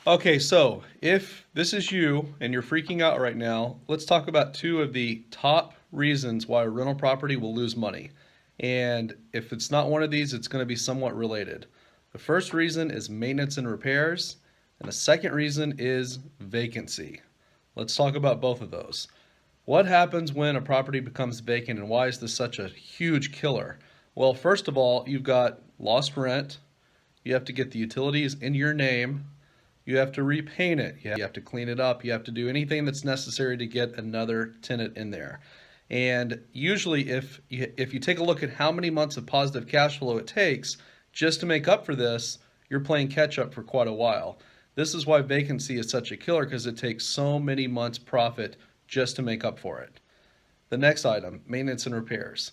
Okay, so if this is you and you're freaking out right now, let's talk about two of the top reasons why a rental property will lose money. And if it's not one of these, it's going to be somewhat related. The first reason is maintenance and repairs, and the second reason is vacancy. Let's talk about both of those. What happens when a property becomes vacant and why is this such a huge killer? Well, first of all, you've got lost rent, you have to get the utilities in your name, you have to repaint it, you have to clean it up, you have to do anything that's necessary to get another tenant in there. And usually if you take a look at how many months of positive cash flow it takes just to make up for this, you're playing catch up for quite a while. This is why vacancy is such a killer, because it takes so many months profit just to make up for it. The next item, maintenance and repairs.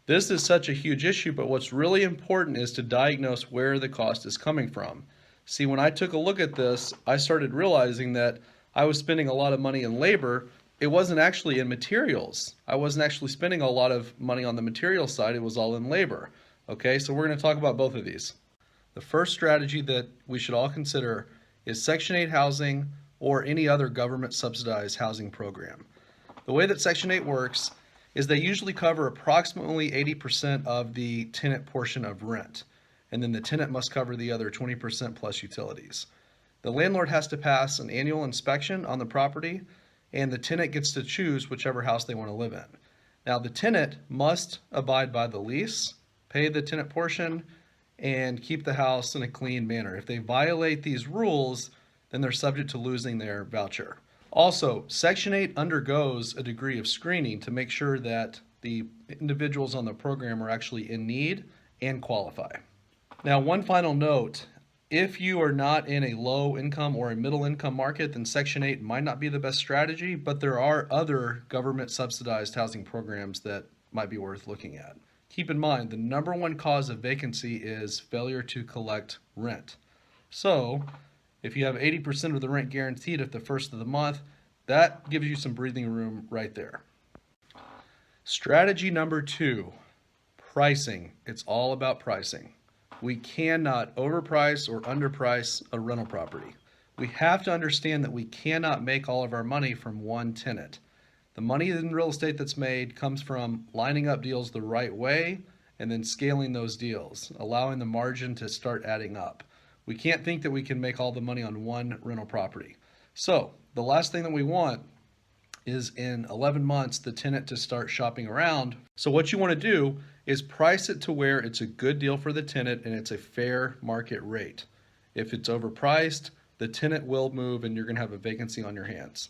This is such a huge issue, but what's really important is to diagnose where the cost is coming from. See, when I took a look at this, I started realizing that I was spending a lot of money in labor. It wasn't actually in materials. I wasn't actually spending a lot of money on the material side. It was all in labor. Okay, so we're going to talk about both of these. The first strategy that we should all consider is Section 8 housing or any other government subsidized housing program. The way that Section 8 works is they usually cover approximately 80% of the tenant portion of rent, and then the tenant must cover the other 20% plus utilities. The landlord has to pass an annual inspection on the property, and the tenant gets to choose whichever house they want to live in. Now, the tenant must abide by the lease, pay the tenant portion, and keep the house in a clean manner. If they violate these rules, then they're subject to losing their voucher. Also, Section 8 undergoes a degree of screening to make sure that the individuals on the program are actually in need and qualify. Now, one final note, if you are not in a low income or a middle income market, then Section 8 might not be the best strategy, but there are other government subsidized housing programs that might be worth looking at. Keep in mind, the number one cause of vacancy is failure to collect rent. So, if you have 80% of the rent guaranteed at the first of the month, that gives you some breathing room right there. Strategy number 2, pricing. It's all about pricing. We cannot overprice or underprice a rental property. We have to understand that we cannot make all of our money from one tenant. The money in real estate that's made comes from lining up deals the right way and then scaling those deals, allowing the margin to start adding up. We can't think that we can make all the money on one rental property. So the last thing that we want is in 11 months the tenant to start shopping around. So what you want to do is price it to where it's a good deal for the tenant and it's a fair market rate. If it's overpriced, the tenant will move and you're going to have a vacancy on your hands.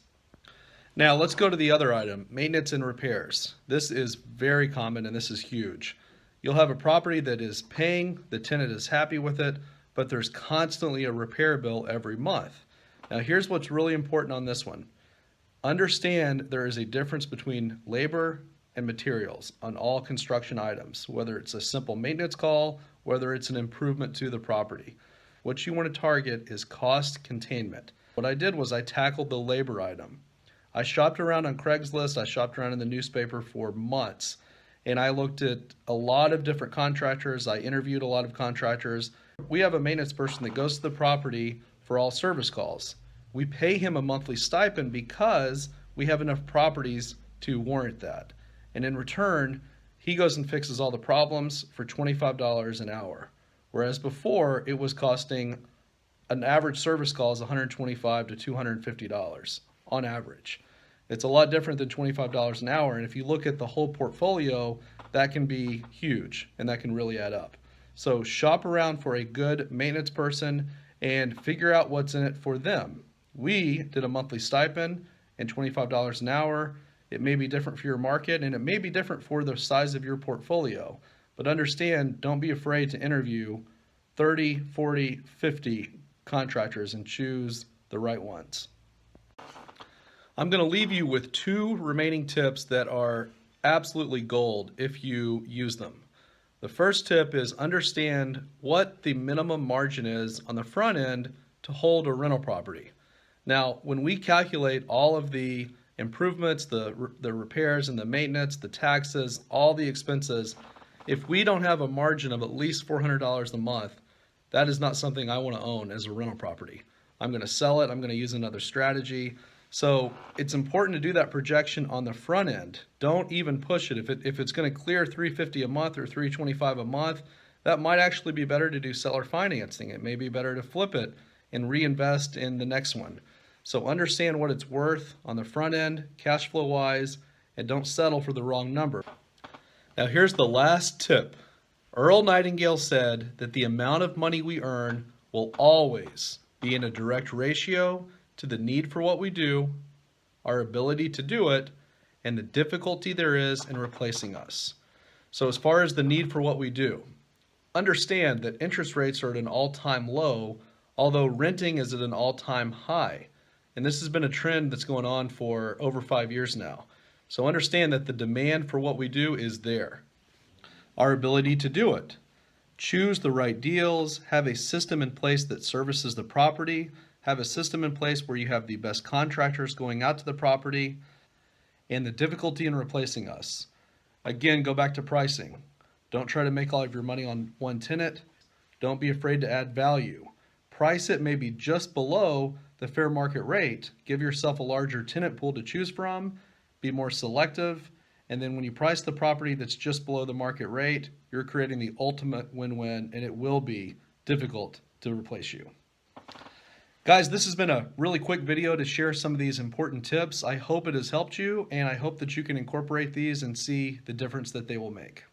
Now let's go to the other item, maintenance and repairs. This is very common and this is huge. You'll have a property that is paying, the tenant is happy with it, but there's constantly a repair bill every month. Now here's what's really important on this one. Understand there is a difference between labor and materials on all construction items, whether it's a simple maintenance call, whether it's an improvement to the property. What you want to target is cost containment. What I did was I tackled the labor item. I shopped around on Craigslist, I shopped around in the newspaper for months, and I looked at a lot of different contractors, I interviewed a lot of contractors. We have a maintenance person that goes to the property for all service calls. We pay him a monthly stipend because we have enough properties to warrant that. And in return, he goes and fixes all the problems for $25 an hour. Whereas before, it was costing an average service call is $125 to $250 on average. It's a lot different than $25 an hour. And if you look at the whole portfolio, that can be huge and that can really add up. So shop around for a good maintenance person and figure out what's in it for them. We did a monthly stipend and $25 an hour. It may be different for your market and it may be different for the size of your portfolio. But understand, don't be afraid to interview 30, 40, 50 contractors and choose the right ones. I'm going to leave you with 2 remaining tips that are absolutely gold if you use them. The first tip is understand what the minimum margin is on the front end to hold a rental property. Now, when we calculate all of the improvements, the repairs and the maintenance, the taxes, all the expenses, if we don't have a margin of at least $400 a month, that is not something I want to own as a rental property. I'm going to sell it. I'm going to use another strategy. So it's important to do that projection on the front end. Don't even push it. If it's going to clear $350 a month or $325 a month, that might actually be better to do seller financing. It may be better to flip it and reinvest in the next one. So understand what it's worth on the front end, cash flow wise, and don't settle for the wrong number. Now here's the last tip. Earl Nightingale said that the amount of money we earn will always be in a direct ratio to the need for what we do, our ability to do it, and the difficulty there is in replacing us. So as far as the need for what we do, understand that interest rates are at an all-time low, although renting is at an all-time high. And this has been a trend that's going on for over 5 years now. So understand that the demand for what we do is there. Our ability to do it. Choose the right deals, have a system in place that services the property, have a system in place where you have the best contractors going out to the property, and the difficulty in replacing us. Again, go back to pricing. Don't try to make all of your money on one tenant. Don't be afraid to add value. Price it maybe just below the fair market rate. Give yourself a larger tenant pool to choose from. Be more selective. And then when you price the property that's just below the market rate, you're creating the ultimate win-win, and it will be difficult to replace you. Guys, this has been a really quick video to share some of these important tips. I hope it has helped you, and I hope that you can incorporate these and see the difference that they will make.